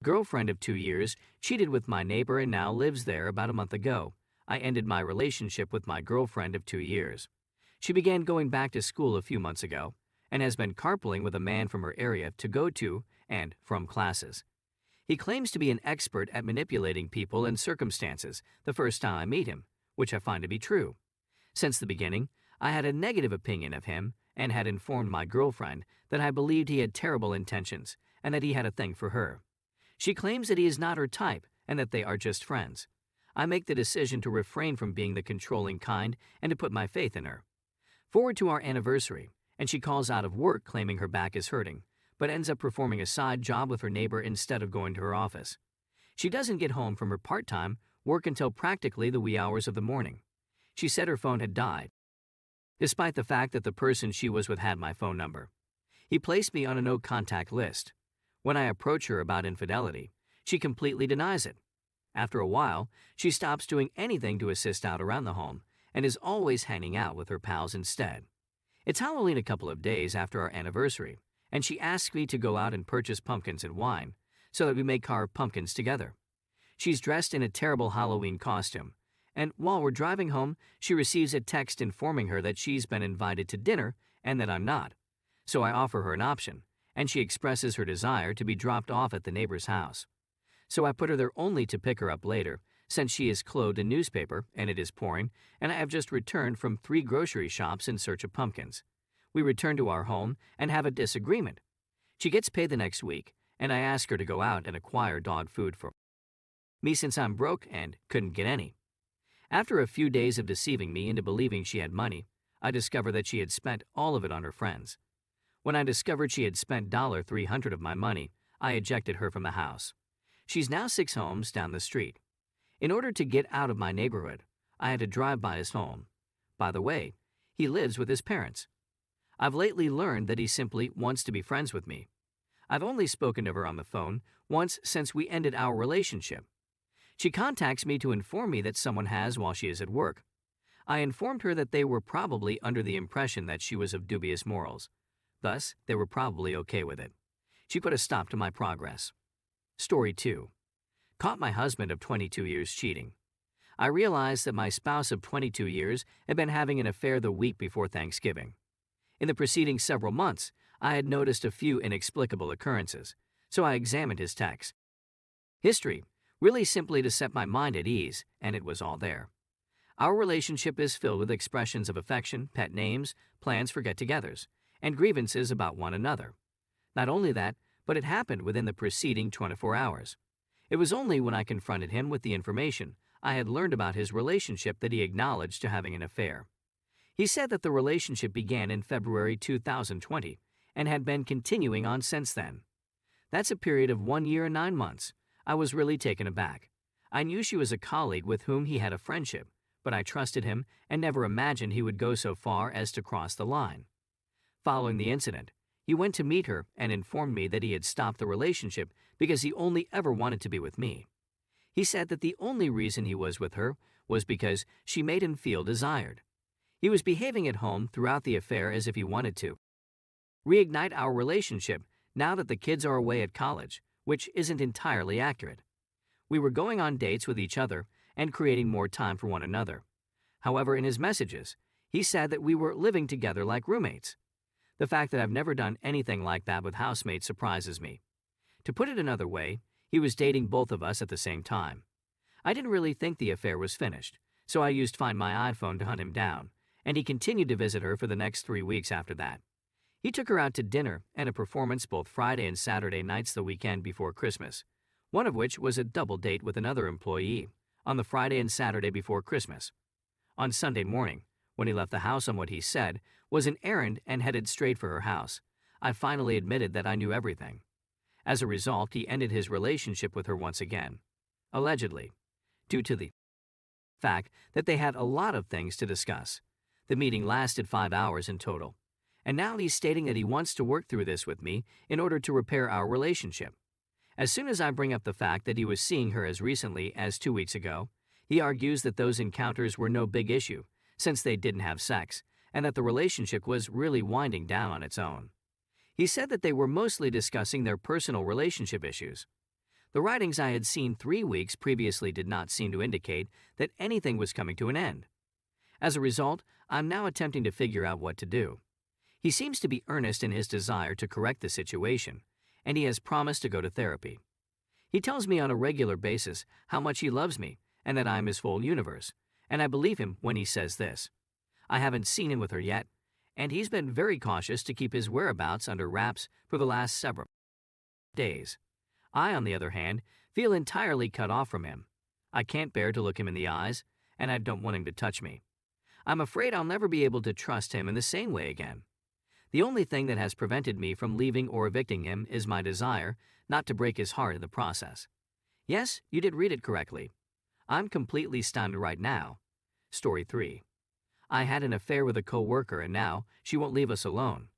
Girlfriend of 2 years cheated with my neighbor and now lives there. About a month ago, I ended my relationship with my girlfriend of 2 years. She began going back to school a few months ago and has been carpooling with a man from her area to go to and from classes. He claims to be an expert at manipulating people and circumstances the first time I meet him, which I find to be true. Since the beginning, I had a negative opinion of him and had informed my girlfriend that I believed he had terrible intentions and that he had a thing for her. She claims that he is not her type and that they are just friends. I make the decision to refrain from being the controlling kind and to put my faith in her. Forward to our anniversary, and she calls out of work claiming her back is hurting, but ends up performing a side job with her neighbor instead of going to her office. She doesn't get home from her part-time work until practically the wee hours of the morning. She said her phone had died, despite the fact that the person she was with had my phone number. He placed me on a no-contact list. When I approach her about infidelity, she completely denies it. After a while, she stops doing anything to assist out around the home and is always hanging out with her pals instead. It's Halloween a couple of days after our anniversary, and she asks me to go out and purchase pumpkins and wine so that we may carve pumpkins together. She's dressed in a terrible Halloween costume, and while we're driving home, she receives a text informing her that she's been invited to dinner and that I'm not. So I offer her an option, and she expresses her desire to be dropped off at the neighbor's house. So I put her there only to pick her up later, since she is clothed in newspaper and it is pouring, and I have just returned from 3 grocery shops in search of pumpkins. We return to our home and have a disagreement. She gets paid the next week, and I ask her to go out and acquire dog food for me since I'm broke and couldn't get any. After a few days of deceiving me into believing she had money, I discovered that she had spent all of it on her friends. When I discovered she had spent $300 of my money, I ejected her from the house. She's now 6 homes down the street. In order to get out of my neighborhood, I had to drive by his home. By the way, he lives with his parents. I've lately learned that he simply wants to be friends with me. I've only spoken to her on the phone once since we ended our relationship. She contacts me to inform me that someone has while she is at work. I informed her that they were probably under the impression that she was of dubious morals. Thus, they were probably okay with it. She put a stop to my progress. Story 2. Caught my husband of 22 years cheating. I realized that my spouse of 22 years had been having an affair the week before Thanksgiving. In the preceding several months, I had noticed a few inexplicable occurrences, so I examined his text history, really simply to set my mind at ease, and it was all there. Our relationship is filled with expressions of affection, pet names, plans for get-togethers, and grievances about one another. Not only that, but it happened within the preceding 24 hours. It was only when I confronted him with the information I had learned about his relationship that he acknowledged to having an affair. He said that the relationship began in February 2020 and had been continuing on since then. That's a period of 1 year and 9 months. I was really taken aback. I knew she was a colleague with whom he had a friendship, but I trusted him and never imagined he would go so far as to cross the line. Following the incident, he went to meet her and informed me that he had stopped the relationship because he only ever wanted to be with me. He said that the only reason he was with her was because she made him feel desired. He was behaving at home throughout the affair as if he wanted to reignite our relationship now that the kids are away at college, which isn't entirely accurate. We were going on dates with each other and creating more time for one another. However, in his messages, he said that we were living together like roommates. The fact that I've never done anything like that with housemates surprises me. To put it another way, he was dating both of us at the same time. I didn't really think the affair was finished, so I used Find My iPhone to hunt him down, and he continued to visit her for the next 3 weeks after that. He took her out to dinner and a performance both Friday and Saturday nights the weekend before Christmas, one of which was a double date with another employee on the Friday and Saturday before Christmas. On Sunday morning, when he left the house on what he said was an errand and headed straight for her house, I finally admitted that I knew everything. As a result, he ended his relationship with her once again, allegedly, due to the fact that they had a lot of things to discuss. The meeting lasted 5 hours in total, and now he's stating that he wants to work through this with me in order to repair our relationship. As soon as I bring up the fact that he was seeing her as recently as 2 weeks ago, he argues that those encounters were no big issue, since they didn't have sex, and that the relationship was really winding down on its own. He said that they were mostly discussing their personal relationship issues. The writings I had seen 3 weeks previously did not seem to indicate that anything was coming to an end. As a result, I'm now attempting to figure out what to do. He seems to be earnest in his desire to correct the situation, and he has promised to go to therapy. He tells me on a regular basis how much he loves me and that I am his full universe, and I believe him when he says this. I haven't seen him with her yet, and he's been very cautious to keep his whereabouts under wraps for the last several days. I, on the other hand, feel entirely cut off from him. I can't bear to look him in the eyes, and I don't want him to touch me. I'm afraid I'll never be able to trust him in the same way again. The only thing that has prevented me from leaving or evicting him is my desire not to break his heart in the process. Yes, you did read it correctly. I'm completely stunned right now. Story 3. I had an affair with a co-worker and now she won't leave us alone.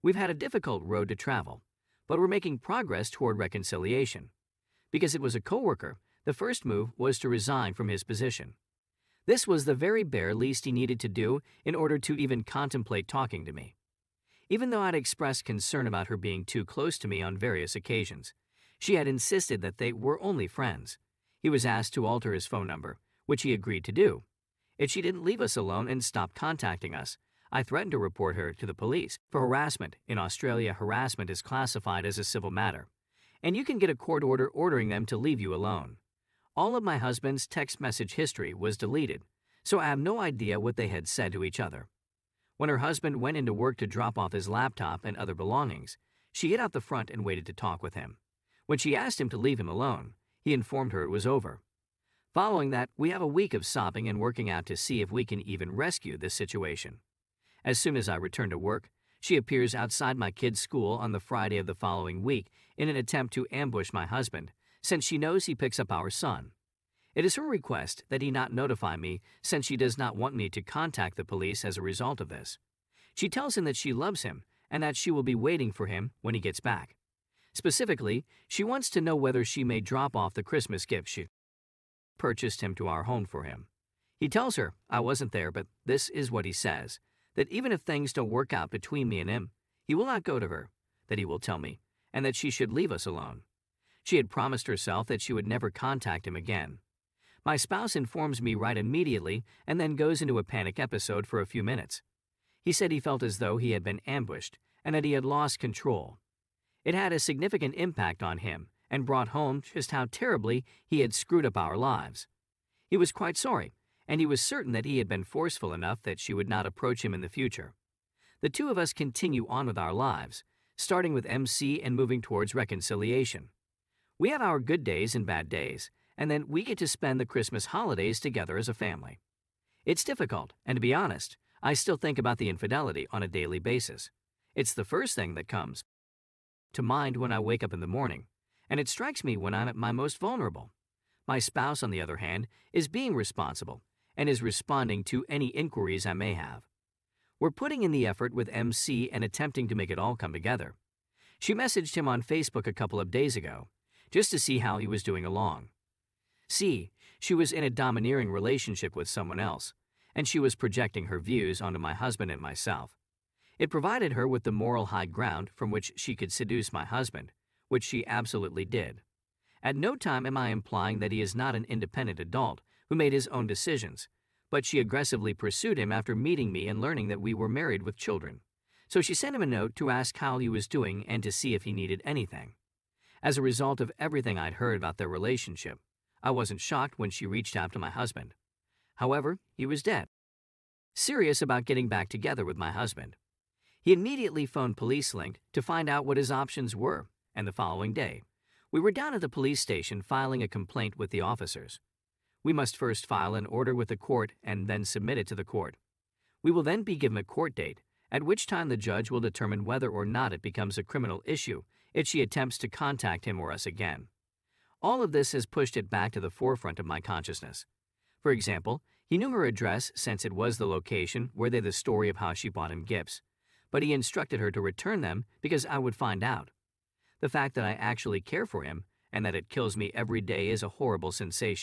We've had a difficult road to travel, but we're making progress toward reconciliation. Because it was a co-worker, the first move was to resign from his position. This was the very bare least he needed to do in order to even contemplate talking to me. Even though I'd expressed concern about her being too close to me on various occasions, she had insisted that they were only friends. He was asked to alter his phone number, which he agreed to do. If she didn't leave us alone and stop contacting us, I threatened to report her to the police for harassment. In Australia, harassment is classified as a civil matter, and you can get a court order ordering them to leave you alone. All of my husband's text message history was deleted, so I have no idea what they had said to each other. When her husband went into work to drop off his laptop and other belongings, she hid out the front and waited to talk with him. When she asked him to leave him alone, he informed her it was over. Following that, we have a week of sobbing and working out to see if we can even rescue this situation. As soon as I return to work, she appears outside my kid's school on the Friday of the following week in an attempt to ambush my husband, since she knows he picks up our son. It is her request that he not notify me since she does not want me to contact the police as a result of this. She tells him that she loves him and that she will be waiting for him when he gets back. Specifically, she wants to know whether she may drop off the Christmas gift she purchased him to our home for him. He tells her I wasn't there, but this is what he says, that even if things don't work out between me and him, he will not go to her, that he will tell me, and that she should leave us alone. She had promised herself that she would never contact him again. My spouse informs me right immediately and then goes into a panic episode for a few minutes. He said he felt as though he had been ambushed and that he had lost control. It had a significant impact on him and brought home just how terribly he had screwed up our lives. He was quite sorry, and he was certain that he had been forceful enough that she would not approach him in the future. The two of us continue on with our lives, starting with MC and moving towards reconciliation. We have our good days and bad days, and then we get to spend the Christmas holidays together as a family. It's difficult, and to be honest, I still think about the infidelity on a daily basis. It's the first thing that comes to mind when I wake up in the morning, and it strikes me when I'm at my most vulnerable. My spouse, on the other hand, is being responsible and is responding to any inquiries I may have. We're putting in the effort with MC and attempting to make it all come together. She messaged him on Facebook a couple of days ago, just to see how he was doing along. C, she was in a domineering relationship with someone else, and she was projecting her views onto my husband and myself. It provided her with the moral high ground from which she could seduce my husband, which she absolutely did. At no time am I implying that he is not an independent adult who made his own decisions, but she aggressively pursued him after meeting me and learning that we were married with children. So she sent him a note to ask how he was doing and to see if he needed anything. As a result of everything I'd heard about their relationship, I wasn't shocked when she reached out to my husband. However, he was dead. Serious about getting back together with my husband. He immediately phoned Police Link to find out what his options were, and the following day, we were down at the police station filing a complaint with the officers. We must first file an order with the court and then submit it to the court. We will then be given a court date, at which time the judge will determine whether or not it becomes a criminal issue if she attempts to contact him or us again. All of this has pushed it back to the forefront of my consciousness. For example, he knew her address since it was the location where they the story of how she bought him gifts, but he instructed her to return them because I would find out. The fact that I actually care for him and that it kills me every day is a horrible sensation.